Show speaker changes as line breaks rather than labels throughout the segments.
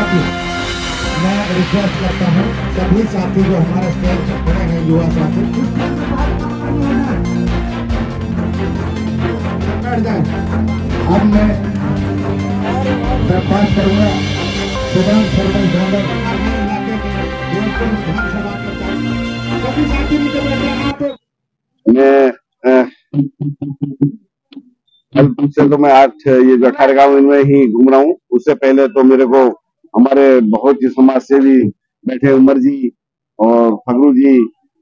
की मैं रिक्वेस्ट करता हूँ सभी साथी जो हमारे स्टेज पर खड़े हैं युवा साथी बैठ जाए। अब मैं दरख्वास्त करूंगा सुभान सरपंच डोंडल विधानसभा के सभी साथी नीचे बैठ जाए। आप
कल से तो मैं आज ये जो 18 गांव इनमें ही घूम रहा हूँ। उससे पहले तो मेरे को हमारे बहुत ही समाज सेवी बैठे उमर जी और फगरू जी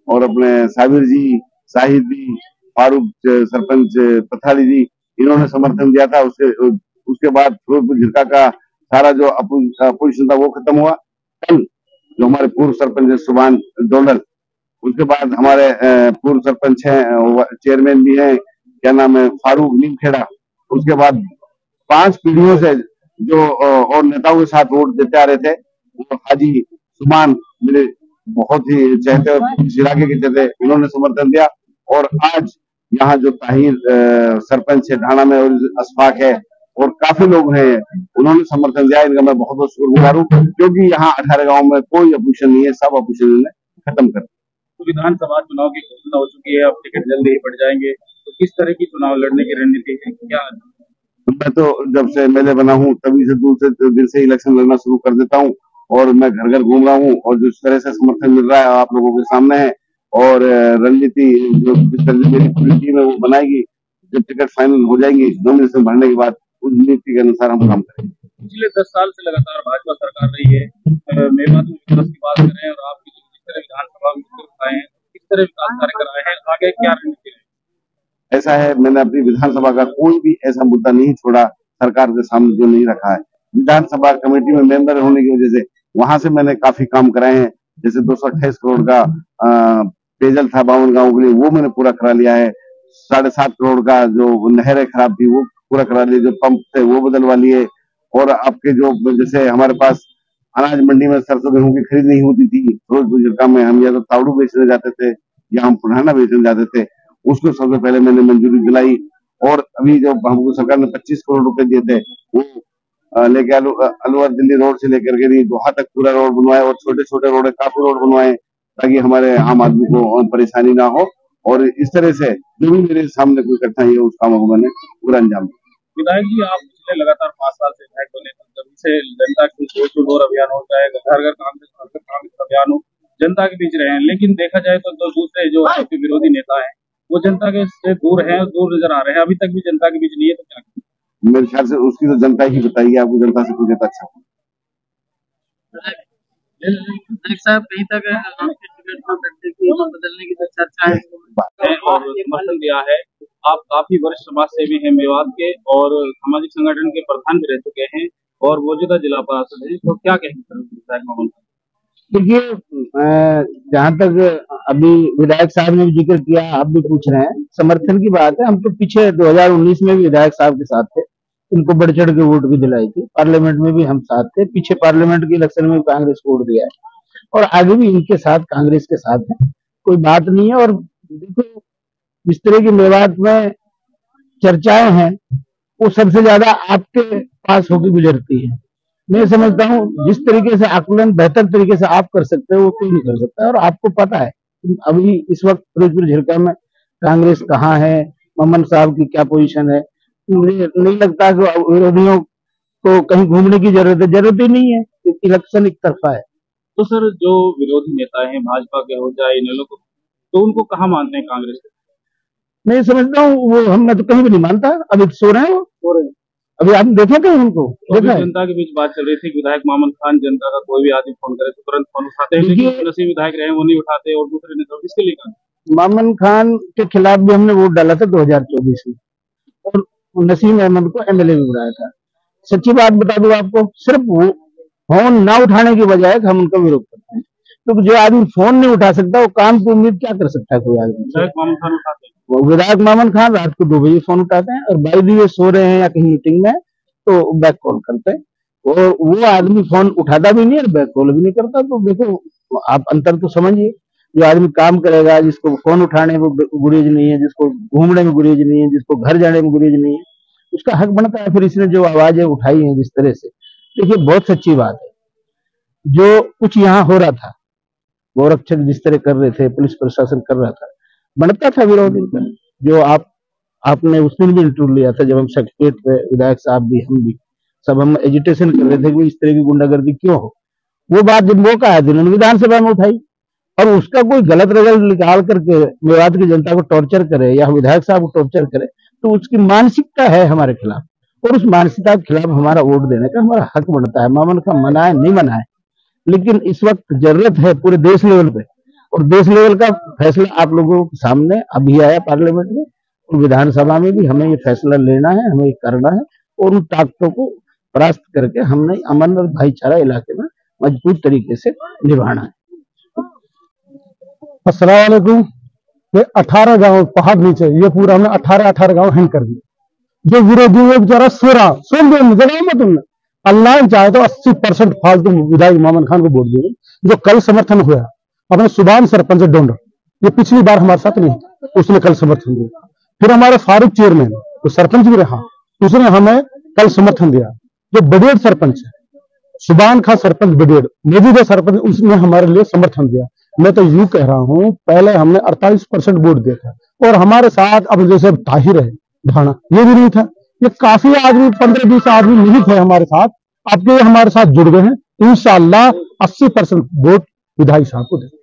और अपने साबिर जी, शाहिद जी, फारूक सरपंच पथाड़ी जी, इन्होंने समर्थन दिया था। उसके बाद फिरोजपुर झिरका का सारा जो अपोजिशन था वो खत्म हुआ। कल जो हमारे पूर्व सरपंच सुभान डोंडल, उसके बाद हमारे पूर्व सरपंच हैं, चेयरमैन भी हैं, क्या नाम है, फारूक नीमखेड़ा। उसके बाद 5 पीढ़ियों से जो और नेताओं के साथ वोट देते आ रहे थे, वो हाजी सुमान मेरे बहुत ही चहते और इस इलाके के थे, इन्होंने समर्थन दिया। और आज यहाँ जो ताहिर सरपंच है ढाणा में और अशफाक है और काफी लोग हैं, उन्होंने समर्थन दिया। इनका मैं बहुत बहुत शुक्रगुजार हूँ, क्योंकि यहाँ 18 गांव में कोई अपोजिशन नहीं है, सब अपोजिशन ने खत्म कर।
तो विधानसभा चुनाव की घोषणा हो चुकी है, अब टिकट जल्दी ही पड़ जाएंगे, तो किस तरह की चुनाव लड़ने की रणनीति है क्या?
मैं तो जब से एमएलए बना हूँ तभी से दूसरे दिन से इलेक्शन लड़ना शुरू कर देता हूँ और मैं घर घर घूम रहा हूँ और जिस तरह से समर्थन मिल रहा है आप लोगों के सामने है। और रणनीति जो जिस तरह से मेरी पूरी टीम है वो बनाएगी, जब टिकट फाइनल हो जाएंगी नॉमिनेशन भरने के बाद उस नीति के अनुसार हम काम करेंगे।
पिछले 10 साल से लगातार भाजपा सरकार रही है, मेवात में विकास की बात करें और आप जिस तरह विधानसभा में आए हैं, किस तरह विकास कार्य कराए हैं, आगे क्या रणनीति है?
ऐसा है, मैंने अपनी विधानसभा का कोई भी ऐसा मुद्दा नहीं छोड़ा सरकार के सामने जो नहीं रखा है। विधानसभा कमेटी में मेंबर होने की वजह से वहां से मैंने काफी काम कराए हैं। जैसे 228 करोड़ का पेयजल था 52 गाँव के लिए, वो मैंने पूरा करा लिया है। 7.5 करोड़ का जो नहरें खराब थी वो पूरा करा लिए, जो पंप थे वो बदलवा लिए। और आपके जो जैसे हमारे पास अनाज मंडी में सरसों गेहूं की खरीद नहीं होती थी, रोज बुजुर्ग में हम या तो तावड़ू बेचने जाते थे या हम पुराना बेचने जाते थे, उसको सबसे पहले मैंने मंजूरी दिलाई। और अभी जो हमको सरकार ने 25 करोड़ रुपए दिए थे वो लेके अलवर दिल्ली रोड से लेकर के दोहा तक पूरा रोड बनवाए और छोटे छोटे रोड काफी रोड बनवाए, ताकि हमारे आम आदमी को परेशानी ना हो। और इस तरह से जो भी मेरे सामने कोई कठिनाई है उस कामों को मैंने पूरा अंजाम दिया।
विधायक जी, आप पिछले लगातार 5 साल से विधायक बने, जब से जनता की डोर टू डोर अभियान हो, चाहे घर घर कांग्रेस अभियान हो, जनता के बीच रहे हैं। लेकिन देखा जाए तो दूसरे जो आपके विरोधी नेता है वो जनता के से दूर है, दूर नजर आ रहे हैं, अभी तक भी जनता के बीच नहीं है, तो क्या?
मेरे ख्याल से उसकी तो जनता ही बताइए, आपको जनता से पूछे तो अच्छा हो।
साहब, कहीं तक आपके टिकट को बदलने की तो चर्चा है
और समर्थन दिया है। आप काफी वरिष्ठ समाज सेवी हैं मेवात के और सामाजिक संगठन के प्रधान भी रह चुके हैं और मौजूदा जिला पार्षद हैं, तो क्या कहेंगे?
देखिए, जहाँ तक अभी विधायक साहब ने जिक्र किया, आप भी पूछ रहे हैं, समर्थन की बात है। हम तो पीछे 2019 में भी विधायक साहब के साथ थे, इनको बढ़ चढ़ के वोट भी दिलाई थी, पार्लियामेंट में भी हम साथ थे, पीछे पार्लियामेंट के इलेक्शन में कांग्रेस को वोट दिया है और आगे भी इनके साथ कांग्रेस के साथ है, कोई बात नहीं है। और देखो, जिस तरह की मेवात में चर्चाएं हैं वो सबसे ज्यादा आपके पास होकर गुजरती है। मैं समझता हूँ जिस तरीके से आकलन बेहतर तरीके से आप कर सकते हो वो कोई नहीं कर सकता है। और आपको पता है अभी इस वक्त फिरोजपुर झिरका में कांग्रेस कहाँ है, ममन साहब की क्या पोजीशन है। मुझे नहीं लगता कि विरोधियों को कहीं घूमने की जरूरत ही नहीं है, क्योंकि इलेक्शन एक तरफा है।
तो सर, जो विरोधी नेता है भाजपा के हो जाए इन लोग, तो उनको कहाँ मानते हैं कांग्रेस के?
मैं समझता हूँ वो मैं तो कहीं भी नहीं मानता। अभी सो रहे हैं वो, अभी आपने देखा था उनको?
तो जनता के बीच बात चल रही थी, विधायक मामन खान, जनता का कोई भी आदमी फोन करे तो तुरंत फोन उठाते हैं, लेकिन नसीब विधायक रहे वो नहीं उठाते और दूसरे नेता किसके लिए कहा?
मामन खान के खिलाफ भी हमने वोट डाला था 2024 में और नसीम अहमद को एमएलए भी बनाया था। सच्ची बात बता दूं आपको, सिर्फ वो फोन ना उठाने की बजाय हम उनका विरोध करते हैं, क्योंकि जो आदमी फोन नहीं उठा सकता वो काम की उम्मीद क्या कर सकता है कोई आदमी?
विधायक मामन खान उठाते हैं,
विधायक मामन खान रात को 2 बजे फोन उठाते हैं और बाई दी वे सो रहे हैं या कहीं मीटिंग में तो बैक कॉल करते हैं, और वो आदमी फोन उठाता भी नहीं और बैक कॉल भी नहीं करता। तो देखो, आप अंतर तो समझिए। जो आदमी काम करेगा, जिसको फोन उठाने में गुरेज नहीं है, जिसको घूमने में गुरेज नहीं है, जिसको घर जाने में गुरेज नहीं है, उसका हक बनता है। फिर इसने जो आवाजें उठाई है जिस तरह से, देखिए बहुत सच्ची बात है, जो कुछ यहाँ हो रहा था, गोरक्षक जिस तरह कर रहे थे, पुलिस प्रशासन कर रहा था, बनता था विरोध इनका। जो आपने उस दिन भी इंटरव्यू लिया था, जब हम सेक्रेटरीट पे विधायक साहब भी, हम भी सब हम एजिटेशन कर रहे थे कि इस तरह की गुंडागर्दी क्यों हो। वो बात जब मौका आया तो उन्होंने विधानसभा में उठाई, और उसका कोई गलत रिजल्ट निकाल करके मेवात की जनता को टॉर्चर करे या विधायक साहब को टॉर्चर करे, तो उसकी मानसिकता है हमारे खिलाफ, और उस मानसिकता के खिलाफ हमारा वोट देने का हमारा हक बनता है। मामन का मनाए नहीं मनाए, लेकिन इस वक्त जरूरत है पूरे देश लेवल पे, और देश लेवल का फैसला आप लोगों के सामने अभी आया पार्लियामेंट में, और विधानसभा में भी हमें ये फैसला लेना है, हमें ये करना है, और उन ताकतों को परास्त करके हमने अमन और भाईचारा इलाके में मजबूत तरीके से निभाना है।
अस्सलाम वालेकुम। ये 18 गांव पहाड़ नीचे, ये पूरा हमने 18 गांव हैंग कर दिए। जो विरोधी वो बेचारा सुन जगह मत उनने, अल्लाह चाहे तो 80% फालतू विधायक मामन खान को वोट देंगे। जो कल समर्थन हुआ अपने सुभान सरपंच डोंडर, ये पिछली बार हमारे साथ नहीं था, उसने कल समर्थन दिया। फिर हमारे फारूक चेयरमैन तो सरपंच भी रहा, उसने हमें कल समर्थन दिया। जो बडेड़ सरपंच है, सुभान खान सरपंच बडेड़, मौजूदा सरपंच, उसने हमारे लिए समर्थन दिया। मैं तो यूं कह रहा हूं, पहले हमने 48% वोट दिया था, और हमारे साथ अब जैसे ताहिर है ढाणा, ये भी नहीं था। ये काफी आदमी, 15-20 आदमी नहीं थे हमारे साथ, अब ये हमारे साथ जुड़ गए हैं। इंशाअल्लाह 80% वोट विधायक साहब को देंगे।